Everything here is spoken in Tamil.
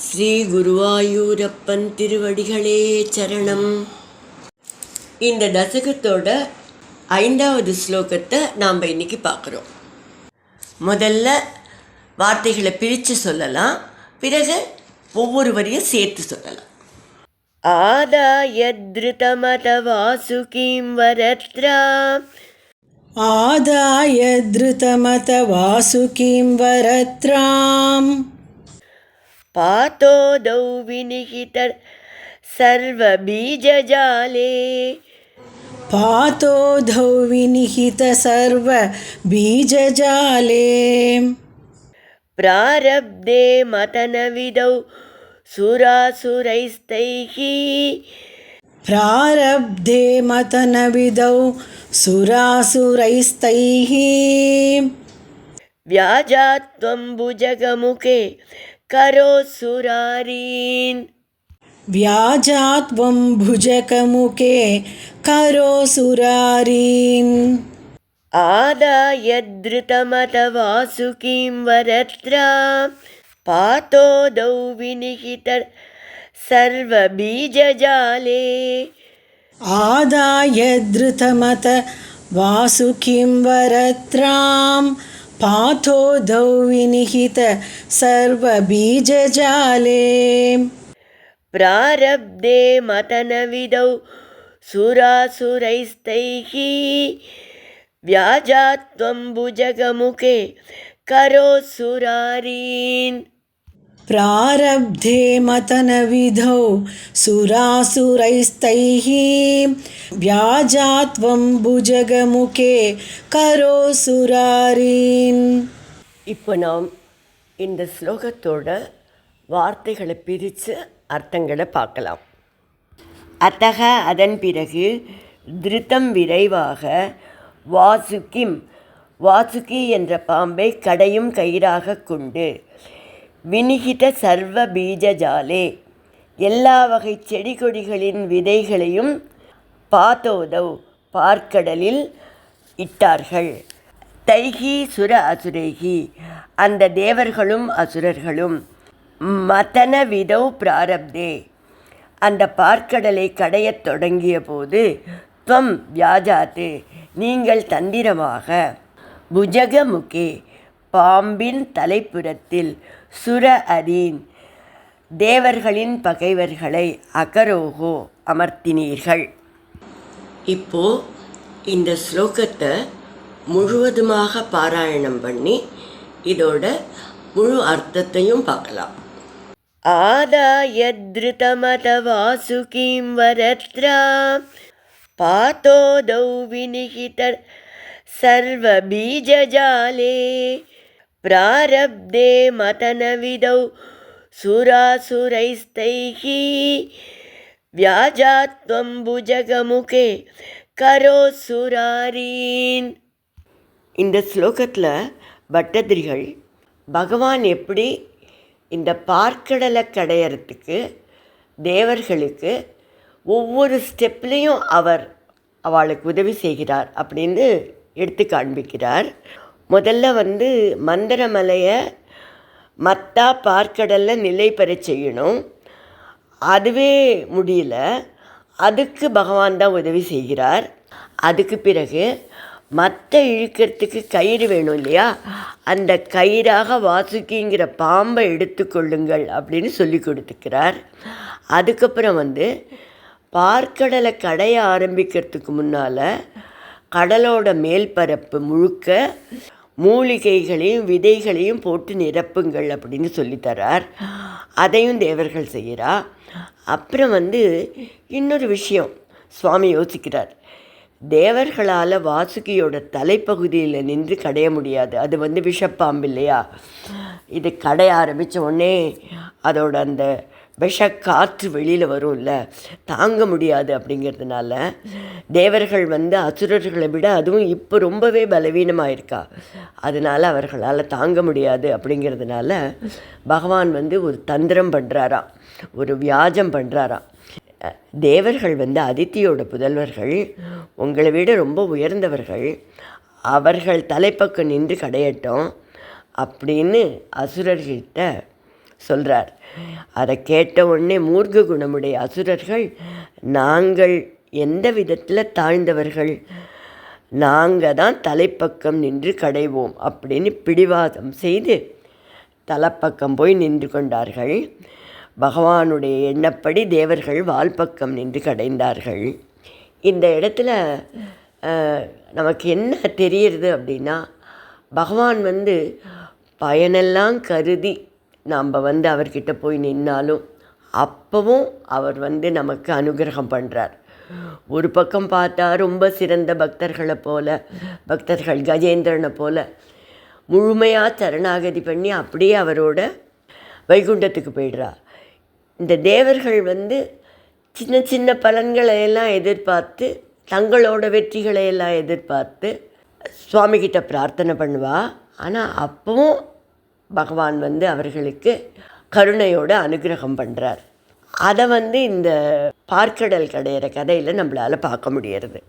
ஸ்ரீ குருவாயூரப்பன் திருவடிகளே சரணம். இந்த தசகத்தோட 5வது ஸ்லோகத்தை நாம் இன்னைக்கு பார்க்குறோம். முதல்ல வார்த்தைகளை பிரித்து சொல்லலாம், பிறகு ஒவ்வொரு வரியும் சேர்த்து சொல்லலாம். ஆதாயத்ருதமத வாசுகீம் வரத்ராம் ஆதாயத்ருதமத வாசுகீம் வரத்ராம் पातोदौ विनिहित सर्वबीजजाले पातोदौ विनिहित सर्वबीजजाले प्रारब्धे मतनविदौ सुरासुरैस्तैः प्रारब्धे मतनविदौ सुरासुरैस्तैः व्याजात्वं भुजगमुखे करोऽसुरारीन् व्याजात्वं भुजगमुखे करोऽसुरारीन् आदायद्रुतमत वासुकीं वरत्रां पातोदौ विनिहित सर्वबीजजाले आदायद्रुतमत वासुकीं वरत्रां पातोदौ विनिहित सर्वबीजजाले प्रारब्धे मतनविदौ सुरासुरैस्तैः व्याजात्वं भुजगमुखे करोऽसुरारीन् प्रारब्धे मतनविधौ सुरासुरैस्तैः व्याजात्वं भुजगमुखे करोऽसुरारीन्. இப்போ நாம் இந்த ஸ்லோகத்தோட வார்த்தைகளை பிரித்து அர்த்தங்களை பார்க்கலாம். அத்தக அதன் பிறகு திருத்தம் விரைவாக வாசுகி என்ற பாம்பை கடையும் கயிறாக கொண்டு வினிகித சர்வ பீஜஜாலே எல்லா வகை செடி கொடிகளின் விதைகளையும் பாத்தோதவ் பார்க்கடலில் இட்டார்கள். தைகி சுர அசுரைகி அந்த தேவர்களும் அசுரர்களும் மதன விதௌ பிராரப்தே அந்த பார்க்கடலை கடையத் தொடங்கிய போது துவம் வியாஜாத்து நீங்கள் தந்திரமாக புஜகமுகே பாம்பின் தலைப்புறத்தில் சுர அரீன் தேவர்களின் பகைவர்களை அகரோகோ அமர்த்தினீர்கள். இப்போ இந்த ஸ்லோகத்தை முழுவதுமாக பாராயணம் பண்ணி இதோட முழு அர்த்தத்தையும் பார்க்கலாம். ஆதாயத்ருதமத வாசுகீம் வரத்ராம் பாதோதௌ வினிஹித சர்வபீஜஜாலே प्रारब्धे मतनविदौ सुरासुरैस्तैः व्याजात्वं भुजगमुखे करोऽसुरारीन्. இந்த ஸ்லோகத்தில் பட்டதிரிகள் பகவான் எப்படி இந்த பார்க்கடலை கடையறதுக்கு தேவர்களுக்கு ஒவ்வொரு ஸ்டெப்லேயும் அவளுக்கு உதவி செய்கிறார் அப்படின்னு எடுத்து காண்பிக்கிறார். முதல்ல மந்திரமலையை மத்தா பார்க்கடலில் நிலை பெற செய்யணும். அதுவே முடியல, அதுக்கு பகவான் தான் உதவி செய்கிறார். அதுக்கு பிறகு மற்ற இழுக்கிறதுக்கு கயிறு வேணும் இல்லையா, அந்த கயிறாக வாசுகிங்கிற பாம்பை எடுத்துக்கொள்ளுங்கள் அப்படின்னு சொல்லி கொடுத்துக்கிறார். அதுக்கப்புறம் பார்க்கடலை கடைய ஆரம்பிக்கிறதுக்கு முன்னால் கடலோட மேல் பரப்பு முழுக்க மூலிகைகளையும் விதைகளையும் போட்டு நிரப்புங்கள் அப்படின்னு சொல்லித்தரார். அதையும் தேவர்கள் செய்கிறா. அப்புறம் இன்னொரு விஷயம் சுவாமி யோசிக்கிறார். தேவர்களால் வாசுகியோட தலைப்பகுதியில் நின்று கடைய முடியாது, அது விஷப்பாம்பு இல்லையா. இது கடைய ஆரம்பித்த உடனே அதோட அந்த விஷக்காற்று வெளியில் வரும்ல, தாங்க முடியாது. அப்படிங்கிறதுனால தேவர்கள் அசுரர்களை விட அதுவும் இப்போ ரொம்பவே பலவீனமாக இருக்கா, அதனால் அவர்களால் தாங்க முடியாது. அப்படிங்கிறதுனால பகவான் ஒரு தந்திரம் பண்ணுறாராம், ஒரு வியாஜம் பண்ணுறாராம். தேவர்கள் அதித்தியோட புதல்வர்கள், உங்களை விட ரொம்ப உயர்ந்தவர்கள், அவர்கள் தலைப்பக்கம் நின்று கடையட்டும் அப்படின்னு அசுரர்கிட்ட சொல்கிறார். அதை கேட்ட உடனே மூர்க்க குணமுடைய அசுரர்கள், நாங்கள் எந்த விதத்தில் தாழ்ந்தவர்கள், நாங்கள் தான் தலைப்பக்கம் நின்று கடைவோம் அப்படின்னு பிடிவாதம் செய்து தலைப்பக்கம் போய் நின்று கொண்டார்கள். பகவானுடைய எண்ணப்படி தேவர்கள் வால்பக்கம் நின்று கடைந்தார்கள். இந்த இடத்துல நமக்கு என்ன தெரியுறது அப்படின்னா, பகவான் பயனெல்லாம் கருதி நாம் அவர்கிட்ட போய் நின்னாலும் அப்போவும் அவர் நமக்கு அனுகிரகம் பண்ணுறார். ஒரு பக்கம் பார்த்தா ரொம்ப சிறந்த பக்தர்கள் கஜேந்திரனை போல முழுமையாக சரணாகதி பண்ணி அப்படியே அவரோட வைகுண்டத்துக்கு போயிடுறா. இந்த தேவர்கள் சின்ன சின்ன பலன்களை எல்லாம் எதிர்பார்த்து, தங்களோட வெற்றிகளை எல்லாம் எதிர்பார்த்து சுவாமிகிட்ட பிரார்த்தனை பண்ணுவா. ஆனால் அப்பவும் பகவான் அவர்களுக்கு கருணையோடு அனுகிரகம் பண்ணுறார். அதை இந்த பார்க்கடல் கடையிற கதையில் நம்மளால் பார்க்க முடியறது.